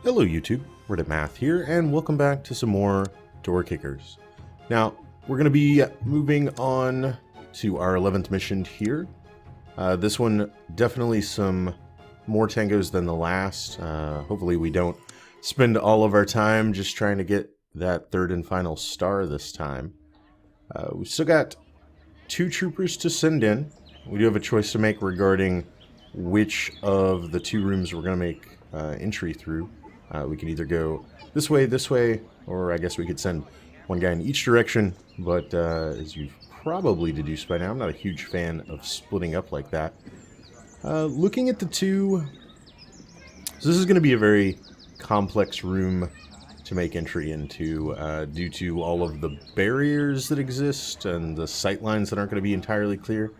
Hello YouTube, Reddit Math here, and welcome back to some more Door Kickers. Now, we're going to be moving on to our 11th mission here. This one, definitely some more tangos than the last. Hopefully we don't spend all of our time just trying to get that third and final star this time. We've still got 2 troopers to send in. We do have a choice to make regarding which of the 2 rooms we're going to make entry through. We can either go this way, or I guess we could send one guy in each direction, but as you've probably deduced by now, I'm not a huge fan of splitting up like that. Looking at the 2, so this is going to be a very complex room to make entry into due to all of the barriers that exist and the sight lines that aren't going to be entirely clear.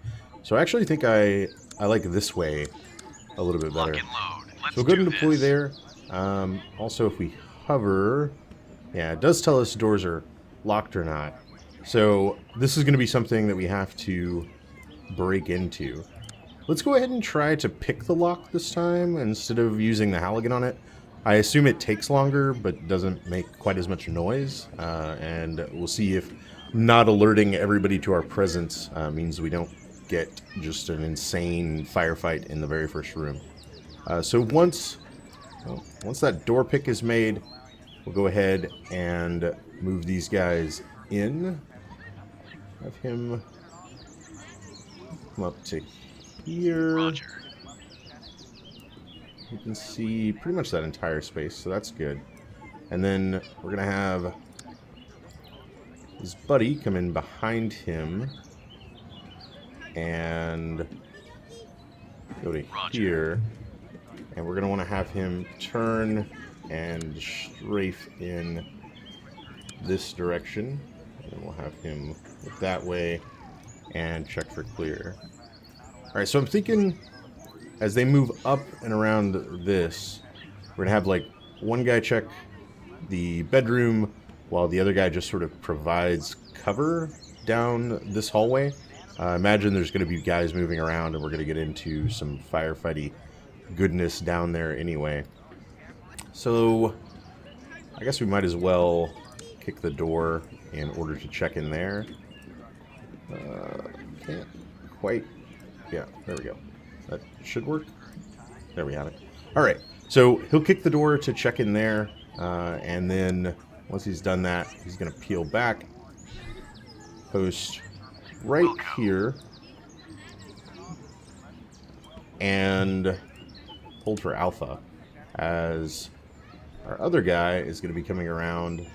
So I actually think I like this way a little bit better. So we'll go ahead and deploy there. Also, if we hover, yeah, it does tell us doors are locked or not. So this is going to be something that we have to break into. Let's go ahead and try to pick the lock this time instead of using the Halligan on it. I assume it takes longer, but doesn't make quite as much noise. And we'll see if not alerting everybody to our presence means we don't get just an insane firefight in the very first room. So once that door pick is made, we'll go ahead and move these guys in. Have him come up to here. Roger. You can see pretty much that entire space, so that's good. And then we're going to have his buddy come in behind him and go to here. And we're going to want to have him turn and strafe in this direction. And we'll have him look that way and check for clear. Alright, so I'm thinking as they move up and around this, we're going to have like one guy check the bedroom while the other guy just sort of provides cover down this hallway. Imagine there's going to be guys moving around and we're going to get into some firefighty goodness down there anyway. So I guess we might as well kick the door in order to check in there. Can't quite. Yeah, there we go. That should work. There we have it. Alright, so he'll kick the door to check in there, and then once he's done that, he's going to peel back, post right here, and hold for Alpha, as our other guy is going to be coming around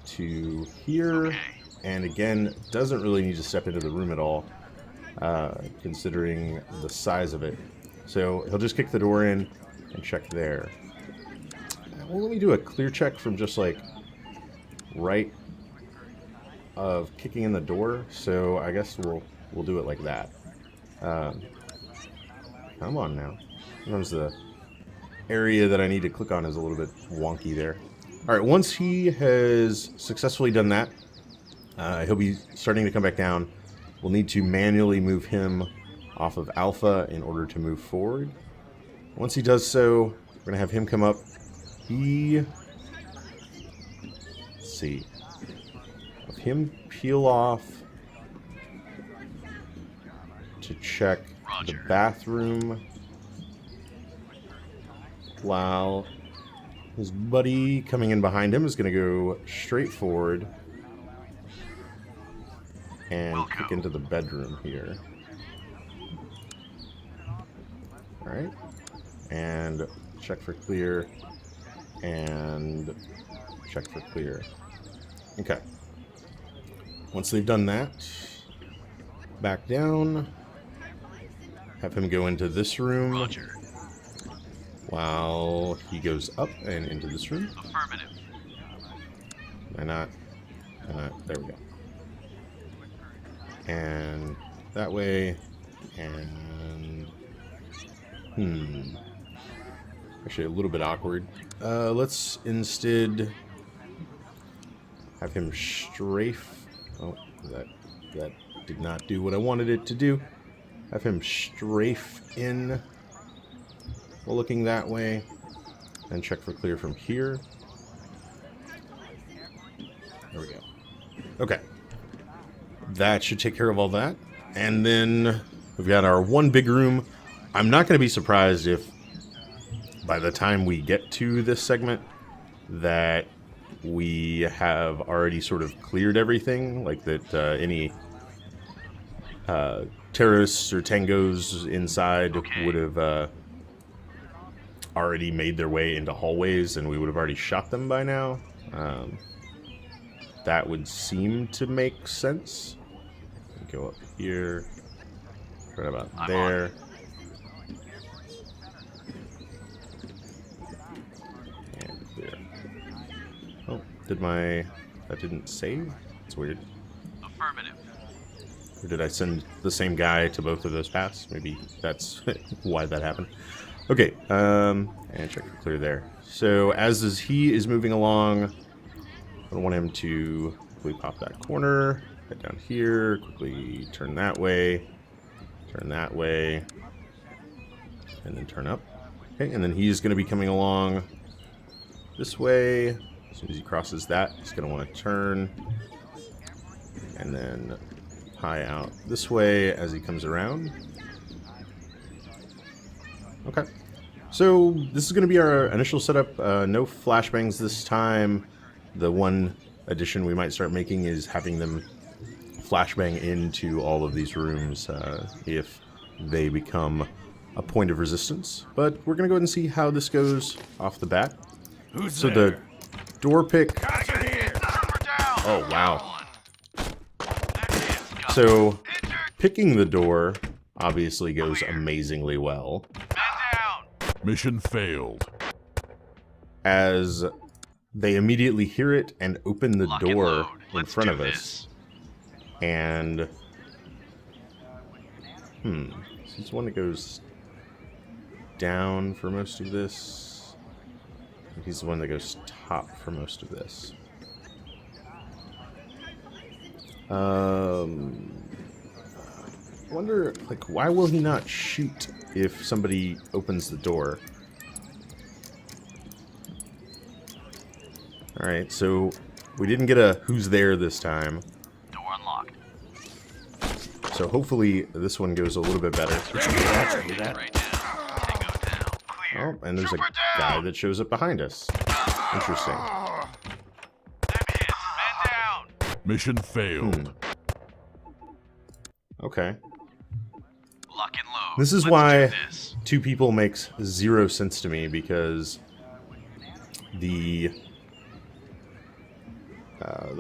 to here, and again, doesn't really need to step into the room at all, considering the size of it. So he'll just kick the door in and check there. Well, let me do a clear check from just like right of kicking in the door. So I guess we'll do it like that. Come on now. Sometimes the area that I need to click on is a little bit wonky there. Alright, once he has successfully done that, he'll be starting to come back down. We'll need to manually move him off of Alpha in order to move forward. Once he does so, we're going to have him come up. Let's see. Have him peel off to check the bathroom while his buddy coming in behind him is going to go straight forward and kick into the bedroom here. Alright. And check for clear. And check for clear. Okay. Once they've done that, back down. Have him go into this room. Roger. While he goes up and into this room. Affirmative. Why not? There we go. And that way, and actually a little bit awkward. Let's instead have him strafe. Oh, that did not do what I wanted it to do. Have him strafe in while looking that way. and check for clear from here. There we go. Okay. That should take care of all that. And then we've got our one big room. I'm not going to be surprised if by the time we get to this segment that we have already sort of cleared everything, like that any terrorists or tangos inside would have already made their way into hallways and we would have already shot them by now. That would seem to make sense. Go up here, right about there. And clear. Oh, that didn't save? It's weird. Affirmative. Or did I send the same guy to both of those paths? Maybe that's why that happened. Okay, and check for clear there. So as he is moving along, I want him to quickly pop that corner, head down here, quickly turn that way, and then turn up. Okay, and then he's going to be coming along this way. As soon as he crosses that, he's going to want to turn, and then pie out this way as he comes around. Okay, so this is going to be our initial setup. No flashbangs this time. The one addition we might start making is having them flashbang into all of these rooms if they become a point of resistance. But we're going to go ahead and see how this goes off the bat. Who's there? The door pick... Guys are here. Oh, wow. So, picking the door obviously goes amazingly well. Mission failed. As they immediately hear it and open the door in front of us. And... He's the one that goes down for most of this. He's the one that goes top for most of this. I wonder, like, why will he not shoot if somebody opens the door? Alright, so we didn't get a who's there this time. Door unlocked. So hopefully this one goes a little bit better. Oh, and there's a guy that shows up behind us. Interesting. Mission failed. Okay. Lock and load. This is why two people makes zero sense to me, because the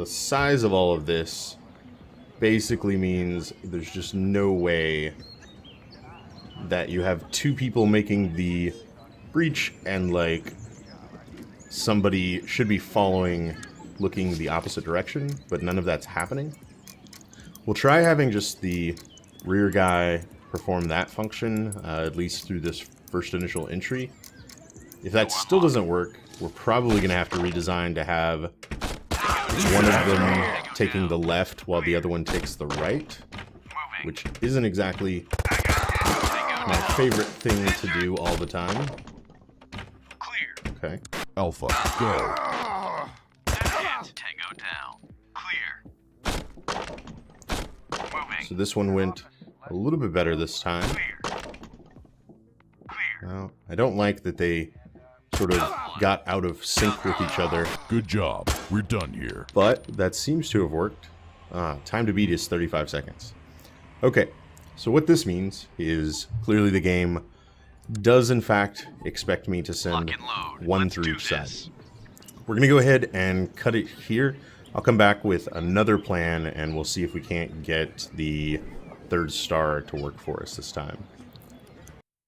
size of all of this basically means there's just no way that you have two people making the breach and, like, somebody should be following, looking the opposite direction, but none of that's happening. We'll try having just the rear guy perform that function, at least through this first initial entry. If that still doesn't work, we're probably going to have to redesign to have one of them taking the left while the other one takes the right, which isn't exactly my favorite thing to do all the time. Clear. Okay. Alpha, go. Tango down. Clear. Moving. So this one went a little bit better this time. Clear. Well, I don't like that they sort of got out of sync with each other. Good job. We're done here. But that seems to have worked. Time to beat is 35 seconds. Okay, so what this means is clearly the game does in fact expect me to send one through each side. We're going to go ahead and cut it here. I'll come back with another plan and we'll see if we can't get the third star to work for us this time.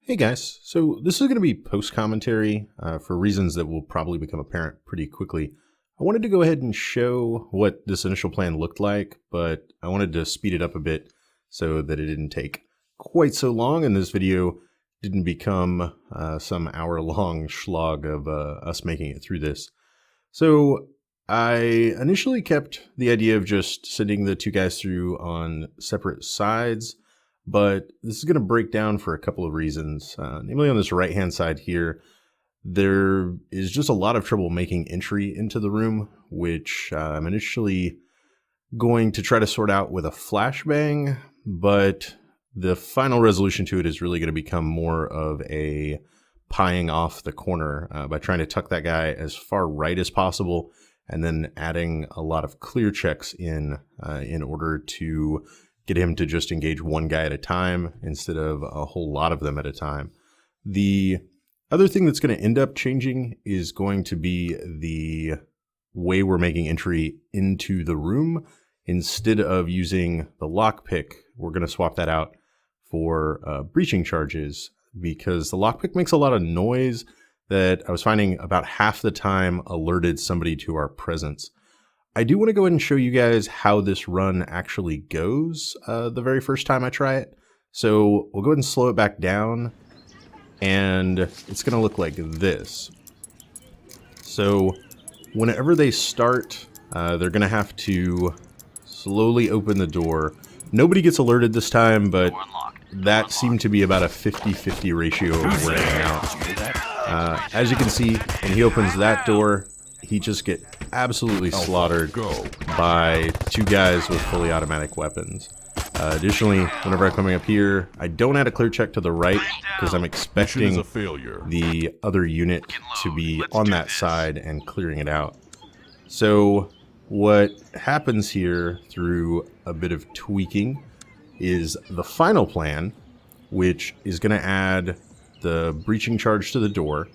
Hey guys, so this is going to be post-commentary for reasons that will probably become apparent pretty quickly. I wanted to go ahead and show what this initial plan looked like, but I wanted to speed it up a bit so that it didn't take quite so long and this video didn't become some hour-long slog of us making it through this. So I initially kept the idea of just sending the two guys through on separate sides, but this is going to break down for a couple of reasons. Namely on this right-hand side here, there is just a lot of trouble making entry into the room, which I'm initially going to try to sort out with a flashbang, but the final resolution to it is really going to become more of a pieing off the corner by trying to tuck that guy as far right as possible, and then adding a lot of clear checks in order to get him to just engage one guy at a time instead of a whole lot of them at a time. The other thing that's going to end up changing is going to be the way we're making entry into the room. Instead of using the lockpick, we're going to swap that out for breaching charges, because the lockpick makes a lot of noise that I was finding about half the time alerted somebody to our presence. I do want to go ahead and show you guys how this run actually goes the very first time I try it. So we'll go ahead and slow it back down, and it's going to look like this. So whenever they start, they're going to have to slowly open the door. Nobody gets alerted this time, but that seemed to be about a 50-50 ratio of running out. As you can see, when he opens that door, he just gets absolutely slaughtered by two guys with fully automatic weapons. Additionally, whenever I'm coming up here, I don't add a clear check to the right because I'm expecting the other unit to be on that side and clearing it out. So what happens here through a bit of tweaking is the final plan, which is going to add the breaching charge to the door,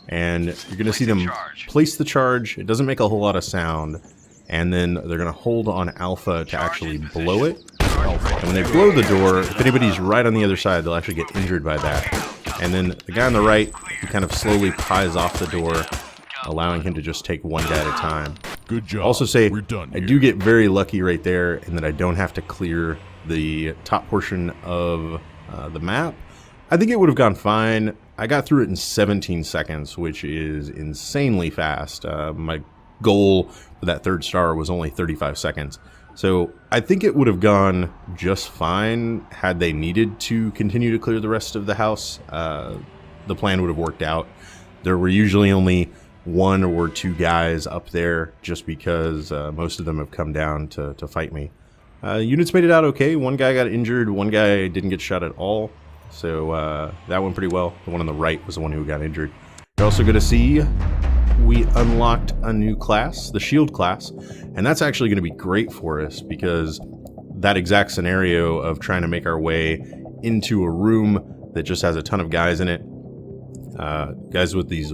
and you're going to see them place the charge. It doesn't make a whole lot of sound, and then they're going to hold on alpha to actually blow it. And when they blow the door, if anybody's right on the other side, they'll actually get injured by that. And then the guy on the right, he kind of slowly pies off the door, allowing him to just take one guy at a time. Good job. Also say, We're done I here. do get very lucky right there in that I don't have to clear the top portion of the map. I think it would have gone fine. I got through it in 17 seconds, which is insanely fast. My goal for that third star was only 35 seconds. So I think it would have gone just fine had they needed to continue to clear the rest of the house. The plan would have worked out. There were usually only one or two guys up there just because most of them have come down to fight me. Units made it out okay. One guy got injured, one guy didn't get shot at all. So that went pretty well. The one on the right was the one who got injured. You're also going to see we unlocked a new class, the Shield class, and that's actually going to be great for us because that exact scenario of trying to make our way into a room that just has a ton of guys in it, guys with these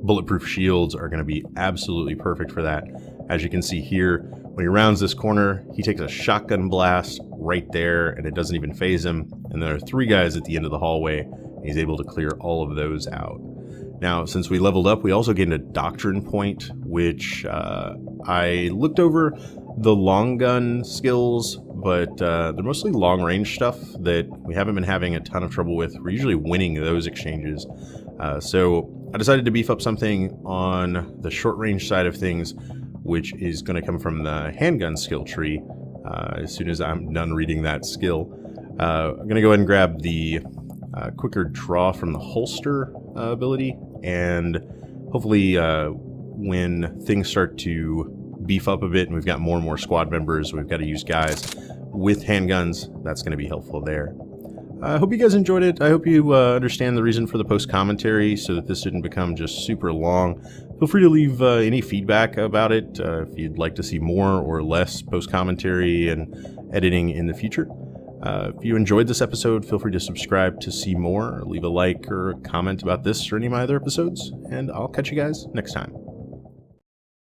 bulletproof shields are going to be absolutely perfect for that. As you can see here, when he rounds this corner, he takes a shotgun blast right there, and it doesn't even phase him. And there are three guys at the end of the hallway, and he's able to clear all of those out. Now, since we leveled up, we also gained a doctrine point, which I looked over the long gun skills, but they're mostly long range stuff that we haven't been having a ton of trouble with. We're usually winning those exchanges. So I decided to beef up something on the short range side of things, which is going to come from the handgun skill tree. As soon as I'm done reading that skill, I'm going to go ahead and grab the quicker draw from the holster ability, and hopefully when things start to beef up a bit and we've got more and more squad members, we've got to use guys with handguns, that's going to be helpful there. I hope you guys enjoyed it. I hope you understand the reason for the post commentary so that this didn't become just super long. Feel free to leave any feedback about it if you'd like to see more or less post commentary and editing in the future. If you enjoyed this episode, feel free to subscribe to see more, or leave a like or a comment about this or any of my other episodes, and I'll catch you guys next time.